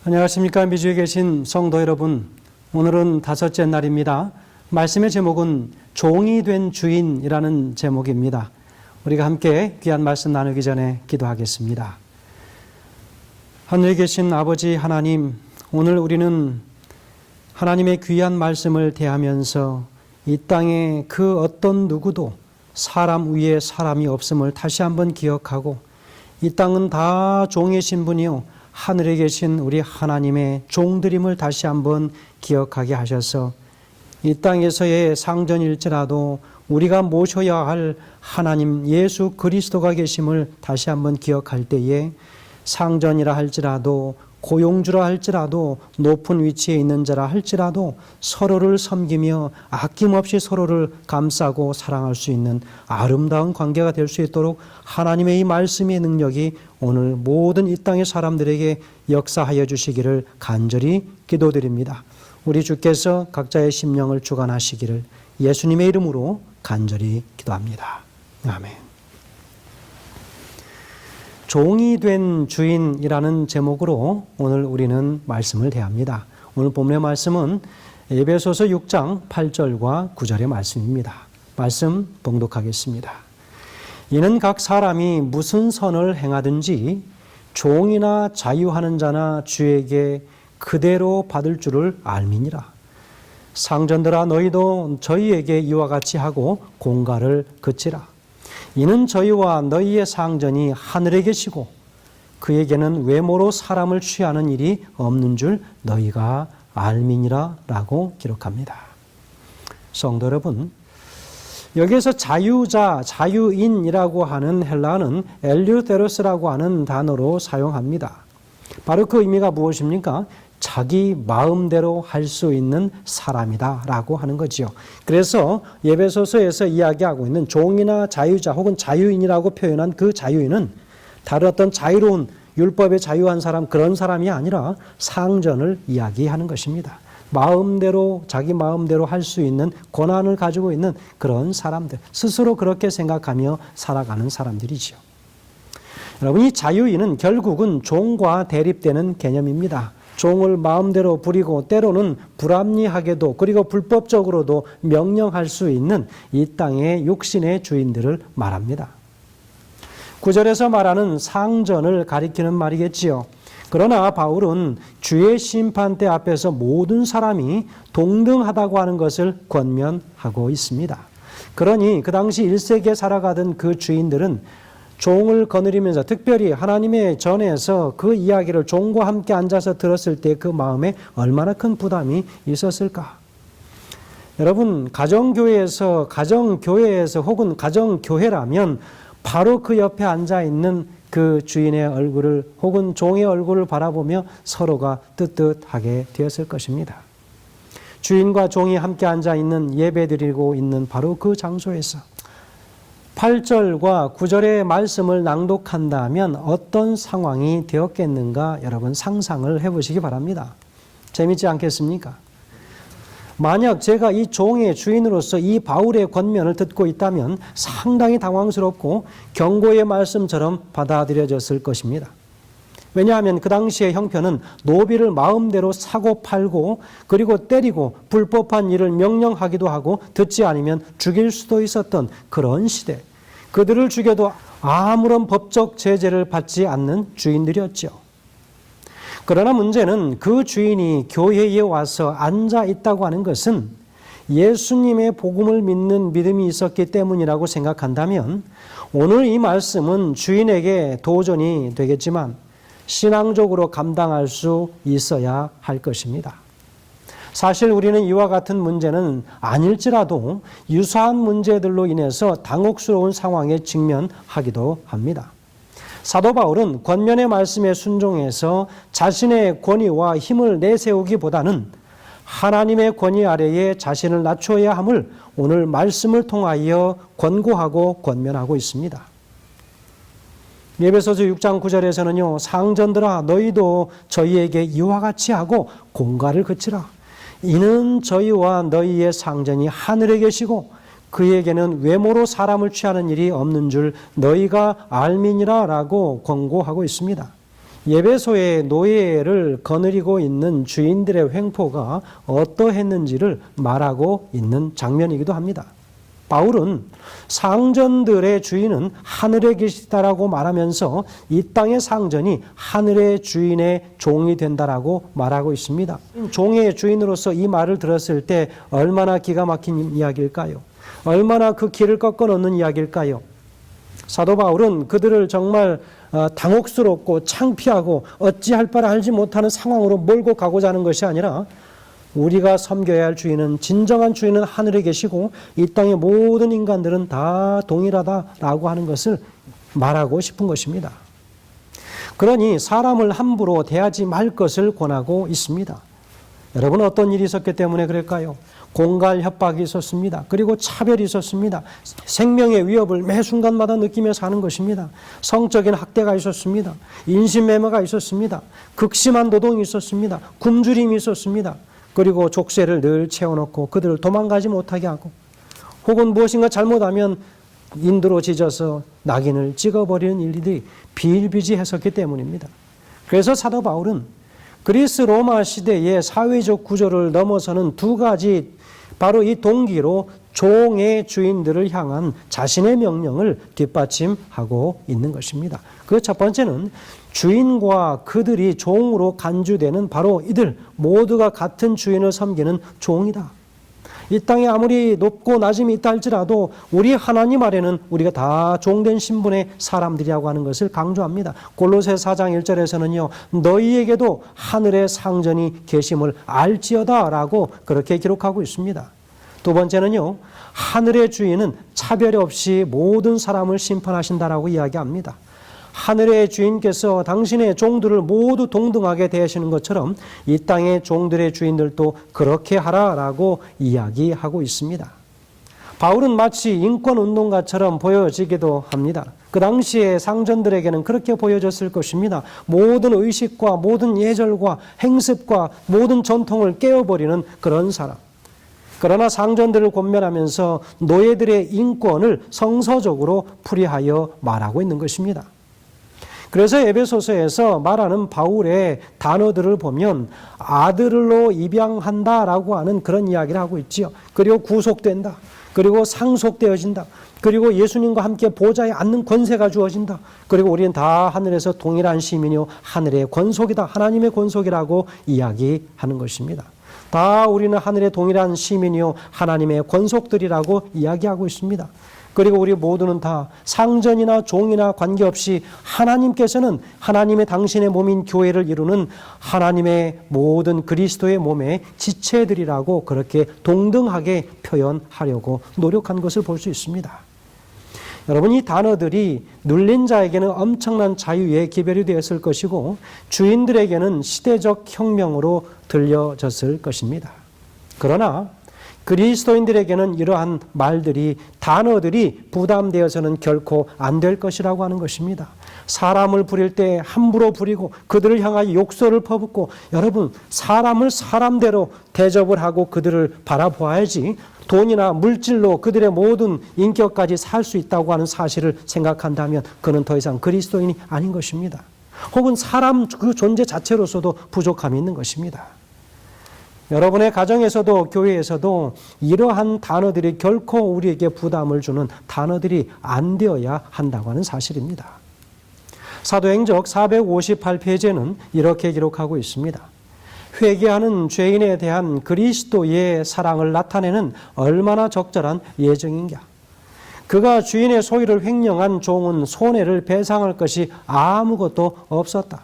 안녕하십니까. 미주에 계신 성도 여러분, 오늘은 다섯째 날입니다. 말씀의 제목은 종이 된 주인이라는 제목입니다. 우리가 함께 귀한 말씀 나누기 전에 기도하겠습니다. 하늘에 계신 아버지 하나님, 오늘 우리는 하나님의 귀한 말씀을 대하면서 이 땅에 그 어떤 누구도 사람 위에 사람이 없음을 다시 한번 기억하고, 이 땅은 다 종의 신분이요 하늘에 계신 우리 하나님의 종들임을 다시 한번 기억하게 하셔서 이 땅에서의 상전일지라도 우리가 모셔야 할 하나님 예수 그리스도가 계심을 다시 한번 기억할 때에 상전이라 할지라도 고용주라 할지라도 높은 위치에 있는 자라 할지라도 서로를 섬기며 아낌없이 서로를 감싸고 사랑할 수 있는 아름다운 관계가 될 수 있도록 하나님의 이 말씀의 능력이 오늘 모든 이 땅의 사람들에게 역사하여 주시기를 간절히 기도드립니다. 우리 주께서 각자의 심령을 주관하시기를 예수님의 이름으로 간절히 기도합니다. 아멘. 종이 된 주인이라는 제목으로 오늘 우리는 말씀을 대합니다. 오늘 본문의 말씀은 에베소서 6장 8절과 9절의 말씀입니다. 말씀 봉독하겠습니다. 이는 각 사람이 무슨 선을 행하든지 종이나 자유하는 자나 주에게 그대로 받을 줄을 알미니라. 상전들아, 너희도 저희에게 이와 같이 하고 공갈을 그치라. 이는 저희와 너희의 상전이 하늘에 계시고 그에게는 외모로 사람을 취하는 일이 없는 줄 너희가 알미니라 라고 기록합니다. 성도 여러분, 여기에서 자유자, 자유인이라고 하는 헬라어는 엘류테로스라고 하는 단어로 사용합니다. 바로 그 의미가 무엇입니까? 자기 마음대로 할 수 있는 사람이다 라고 하는 거지요. 그래서 에베소서에서 이야기하고 있는 종이나 자유자 혹은 자유인이라고 표현한 그 자유인은 다른 어떤 자유로운 율법에 자유한 사람, 그런 사람이 아니라 상전을 이야기하는 것입니다. 마음대로, 자기 마음대로 할 수 있는 권한을 가지고 있는 그런 사람들, 스스로 그렇게 생각하며 살아가는 사람들이지요. 여러분, 이 자유인은 결국은 종과 대립되는 개념입니다. 종을 마음대로 부리고 때로는 불합리하게도 그리고 불법적으로도 명령할 수 있는 이 땅의 육신의 주인들을 말합니다. 9절에서 말하는 상전을 가리키는 말이겠지요. 그러나 바울은 주의 심판대 앞에서 모든 사람이 동등하다고 하는 것을 권면하고 있습니다. 그러니 그 당시 1세기에 살아가던 그 주인들은 종을 거느리면서 특별히 하나님의 전에서 그 이야기를 종과 함께 앉아서 들었을 때 그 마음에 얼마나 큰 부담이 있었을까? 여러분, 가정교회에서 혹은 가정교회라면 바로 그 옆에 앉아있는 그 주인의 얼굴을 혹은 종의 얼굴을 바라보며 서로가 뜨뜻하게 되었을 것입니다. 주인과 종이 함께 앉아있는 예배드리고 있는 바로 그 장소에서 8절과 9절의 말씀을 낭독한다면 어떤 상황이 되었겠는가 여러분 상상을 해보시기 바랍니다. 재밌지 않겠습니까? 만약 제가 이 종의 주인으로서 이 바울의 권면을 듣고 있다면 상당히 당황스럽고 경고의 말씀처럼 받아들여졌을 것입니다. 왜냐하면 그 당시의 형편은 노비를 마음대로 사고 팔고 그리고 때리고 불법한 일을 명령하기도 하고 듣지 않으면 죽일 수도 있었던 그런 시대. 그들을 죽여도 아무런 법적 제재를 받지 않는 주인들이었죠. 그러나 문제는 그 주인이 교회에 와서 앉아 있다고 하는 것은 예수님의 복음을 믿는 믿음이 있었기 때문이라고 생각한다면 오늘 이 말씀은 주인에게 도전이 되겠지만 신앙적으로 감당할 수 있어야 할 것입니다. 사실 우리는 이와 같은 문제는 아닐지라도 유사한 문제들로 인해서 당혹스러운 상황에 직면하기도 합니다. 사도 바울은 권면의 말씀에 순종해서 자신의 권위와 힘을 내세우기보다는 하나님의 권위 아래에 자신을 낮춰야 함을 오늘 말씀을 통하여 권고하고 권면하고 있습니다. 에베소서 6장 9절에서는요, 상전들아 너희도 저희에게 이와 같이 하고 공갈을 그치라. 이는 저희와 너희의 상전이 하늘에 계시고 그에게는 외모로 사람을 취하는 일이 없는 줄 너희가 알미니라 라고 권고하고 있습니다. 에베소의 노예를 거느리고 있는 주인들의 횡포가 어떠했는지를 말하고 있는 장면이기도 합니다. 바울은 상전들의 주인은 하늘에 계시다라고 말하면서 이 땅의 상전이 하늘의 주인의 종이 된다라고 말하고 있습니다. 종의 주인으로서 이 말을 들었을 때 얼마나 기가 막힌 이야기일까요? 얼마나 그 길을 꺾어 놓는 이야기일까요? 사도 바울은 그들을 정말 당혹스럽고 창피하고 어찌할 바를 알지 못하는 상황으로 몰고 가고자 하는 것이 아니라 우리가 섬겨야 할 주인은, 진정한 주인은 하늘에 계시고 이 땅의 모든 인간들은 다 동일하다라고 하는 것을 말하고 싶은 것입니다. 그러니 사람을 함부로 대하지 말 것을 권하고 있습니다. 여러분, 어떤 일이 있었기 때문에 그럴까요? 공갈 협박이 있었습니다. 그리고 차별이 있었습니다. 생명의 위협을 매 순간마다 느끼며 사는 것입니다. 성적인 학대가 있었습니다. 인신매매가 있었습니다. 극심한 노동이 있었습니다. 굶주림이 있었습니다. 그리고 족쇄를 늘 채워놓고 그들을 도망가지 못하게 하고, 혹은 무엇인가 잘못하면 인두로 찢어서 낙인을 찍어버리는 일들이 비일비재했었기 때문입니다. 그래서 사도 바울은 그리스 로마 시대의 사회적 구조를 넘어서는 두 가지, 바로 이 동기로 종의 주인들을 향한 자신의 명령을 뒷받침하고 있는 것입니다. 그 첫 번째는 주인과 그들이 종으로 간주되는 바로 이들 모두가 같은 주인을 섬기는 종이다. 이 땅에 아무리 높고 낮음이 있다 할지라도 우리 하나님 아래는 우리가 다 종된 신분의 사람들이라고 하는 것을 강조합니다. 골로새 4장 1절에서는요, 너희에게도 하늘의 상전이 계심을 알지어다 라고 그렇게 기록하고 있습니다. 두 번째는요, 하늘의 주인은 차별 없이 모든 사람을 심판하신다라고 이야기합니다. 하늘의 주인께서 당신의 종들을 모두 동등하게 대하시는 것처럼 이 땅의 종들의 주인들도 그렇게 하라라고 이야기하고 있습니다. 바울은 마치 인권운동가처럼 보여지기도 합니다. 그 당시에 상전들에게는 그렇게 보여졌을 것입니다. 모든 의식과 모든 예절과 행습과 모든 전통을 깨어버리는 그런 사람. 그러나 상전들을 권면하면서 노예들의 인권을 성서적으로 풀이하여 말하고 있는 것입니다. 그래서 에베소서에서 말하는 바울의 단어들을 보면 아들로 입양한다라고 하는 그런 이야기를 하고 있지요. 그리고 구속된다. 그리고 상속되어진다. 그리고 예수님과 함께 보좌에 앉는 권세가 주어진다. 그리고 우리는 다 하늘에서 동일한 시민이요 하늘의 권속이다. 하나님의 권속이라고 이야기하는 것입니다. 다 우리는 하늘의 동일한 시민이요 하나님의 권속들이라고 이야기하고 있습니다. 그리고 우리 모두는 다 상전이나 종이나 관계없이 하나님께서는 하나님의 당신의 몸인 교회를 이루는 하나님의 모든 그리스도의 몸의 지체들이라고 그렇게 동등하게 표현하려고 노력한 것을 볼 수 있습니다. 여러분, 이 단어들이 눌린 자에게는 엄청난 자유의 기별이 되었을 것이고 주인들에게는 시대적 혁명으로 들려졌을 것입니다. 그러나 그리스도인들에게는 이러한 말들이, 단어들이 부담되어서는 결코 안 될 것이라고 하는 것입니다. 사람을 부릴 때 함부로 부리고 그들을 향하여 욕설을 퍼붓고, 여러분, 사람을 사람대로 대접을 하고 그들을 바라보아야지 돈이나 물질로 그들의 모든 인격까지 살 수 있다고 하는 사실을 생각한다면 그는 더 이상 그리스도인이 아닌 것입니다. 혹은 사람 그 존재 자체로서도 부족함이 있는 것입니다. 여러분의 가정에서도 교회에서도 이러한 단어들이 결코 우리에게 부담을 주는 단어들이 안 되어야 한다고 하는 사실입니다. 사도행적 458페이지에는 이렇게 기록하고 있습니다. 회개하는 죄인에 대한 그리스도의 사랑을 나타내는 얼마나 적절한 예정인가. 그가 주인의 소유를 횡령한 종은 손해를 배상할 것이 아무것도 없었다.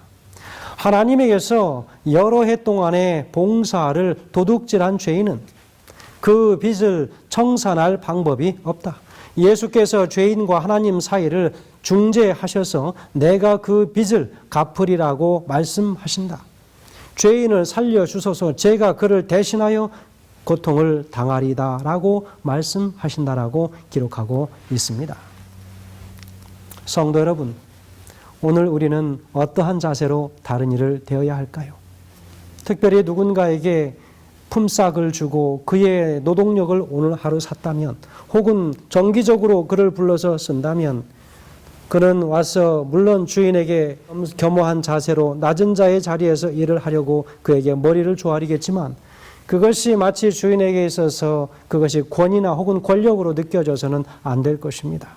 하나님에게서 여러 해 동안의 봉사를 도둑질한 죄인은 그 빚을 청산할 방법이 없다. 예수께서 죄인과 하나님 사이를 중재하셔서 내가 그 빚을 갚으리라고 말씀하신다. 죄인을 살려주소서, 제가 그를 대신하여 고통을 당하리다 라고 말씀하신다라고 기록하고 있습니다. 성도 여러분, 오늘 우리는 어떠한 자세로 다른 일을 대해야 할까요? 특별히 누군가에게 품삯을 주고 그의 노동력을 오늘 하루 샀다면, 혹은 정기적으로 그를 불러서 쓴다면 그는 와서 물론 주인에게 겸허한 자세로 낮은 자의 자리에서 일을 하려고 그에게 머리를 조아리겠지만 그것이 마치 주인에게 있어서 그것이 권위나 혹은 권력으로 느껴져서는 안 될 것입니다.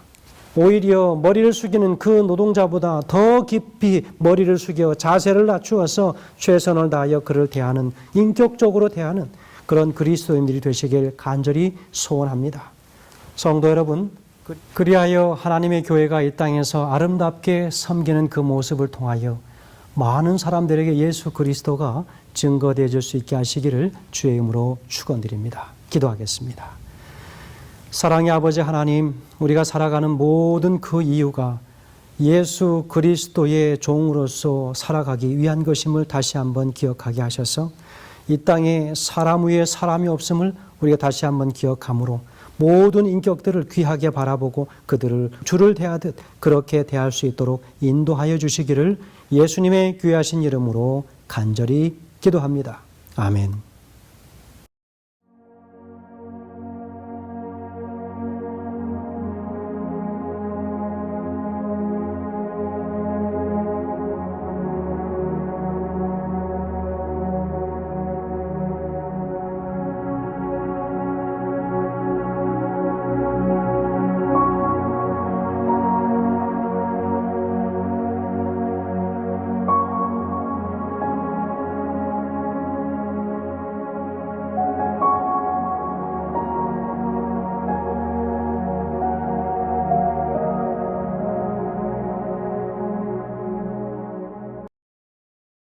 오히려 머리를 숙이는 그 노동자보다 더 깊이 머리를 숙여 자세를 낮추어서 최선을 다하여 그를 대하는, 인격적으로 대하는 그런 그리스도인들이 되시길 간절히 소원합니다. 성도 여러분, 그리하여 하나님의 교회가 이 땅에서 아름답게 섬기는 그 모습을 통하여 많은 사람들에게 예수 그리스도가 증거되어 줄 수 있게 하시기를 주의 이름으로 축원드립니다. 기도하겠습니다. 사랑의 아버지 하나님, 우리가 살아가는 모든 그 이유가 예수 그리스도의 종으로서 살아가기 위한 것임을 다시 한번 기억하게 하셔서 이 땅에 사람 위에 사람이 없음을 우리가 다시 한번 기억함으로 모든 인격들을 귀하게 바라보고 그들을 주를 대하듯 그렇게 대할 수 있도록 인도하여 주시기를 예수님의 귀하신 이름으로 간절히 기도합니다. 아멘.